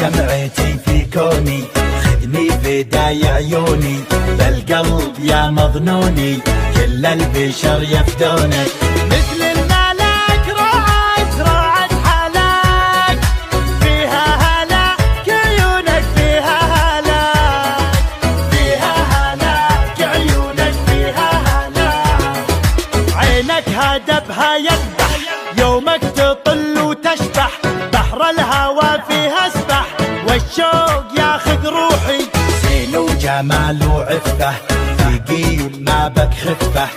شمعتي في كوني، خذني فداي عيوني، بالقلب يا مظنوني، كل البشر يفدونك. مثل الملك رعد حلاك، فيها هلاك عيونك، فيها هلاك، فيها هلاك عيونك، فيها هلاك. عينك هدبها يذبح، يومك تطل وتشبح، بحر الهوى فيها اسبح، والشوق ياخذ روحي. زين وجمال وعفة، ثقيل ما بك خفة،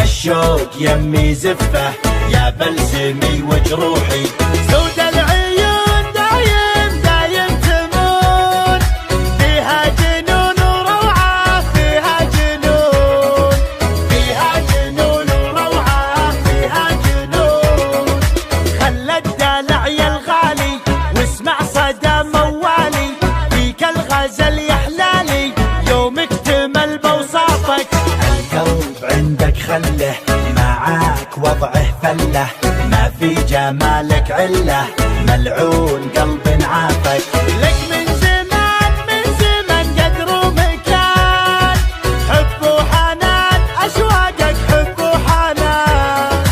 الشوق يمي زفة، يا بلسمي وجروحي. سود العيون دايم تمون، فيها جنون وروعة، فيها جنون، فيها جنون وروعة، فيها جنون. خلى الدلع يا الغالي واسمع صدى موالي، فيك الغزل يحلالي، يوم اكتمل بوصافك. القلب عندك خله، معاك وضعه فله، ما في جمالك عله، ملعون قلب عافك. لك من زمان قدر ومكان، حب وحنان اشواقك، حب وحنان،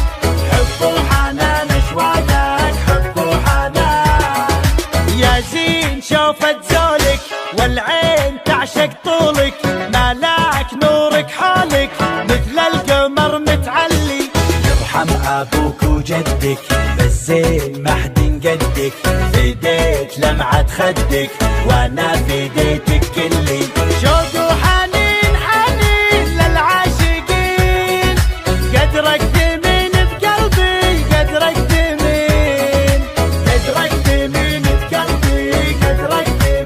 حب وحنان اشواقك، حب وحنان. يا زين شوفت زولك، والعين تعشق طولك، ملاك نورك حولك، مثل القمر متعلي. يرحم ابوك وجدك، بالزين ما حد قدك، فديت لمعة خدك، وانا فديتك كلي. شوق وحنين للعاشقين، قدرك ثمين بقلبي، قدرك ثمين، قدرك ثمين بقلبي، قدرك ثمين.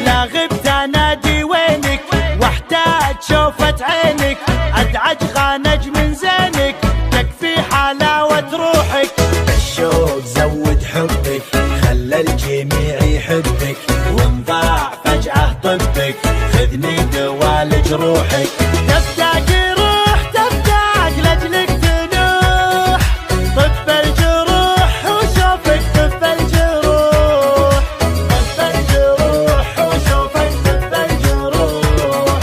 لا غبت انادي وينك، واحتاج شوفة عينك، ادعج خانج من زينك، تكفي حلاوة روحك. الشوق زود حبك، خلى الجميع يحبك، وانضاع فجأة طبك، خذني دوالج روحك. تفتاق روح تفتاق لاجلك تنوح، طب الجروح وشوفك، طب الجروح، طب الجروح وشوفك، طب الجروح.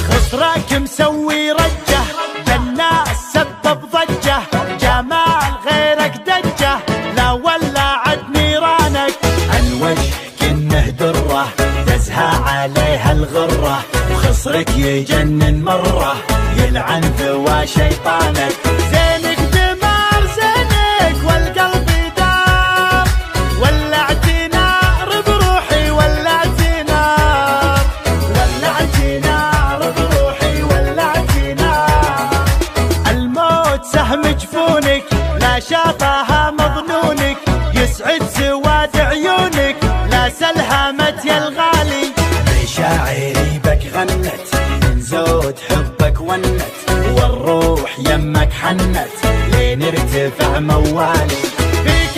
خصرك مسوي رجه، بالناس سبب ضجه، جمال غيرك دجه، لا ولعت نيرانك. عن وجهك انه دره، تزهى عليها الغره، وخصرك يجنن مره، يلعن ذوى شيطانك. زينك دمار زينك، والقلب دار، ولعت نار بروحي، ولعت نار، ولعت نار بروحي، ولعت نار. الموت سهم جفونك، لا شافها مظنونك، يسعد سواد عيونك، لا سلهمت يا الغالي. مشاعري بك غنت، من زود حبك ونت، والروح يمك حنت، لين ارتفع موالي. فيك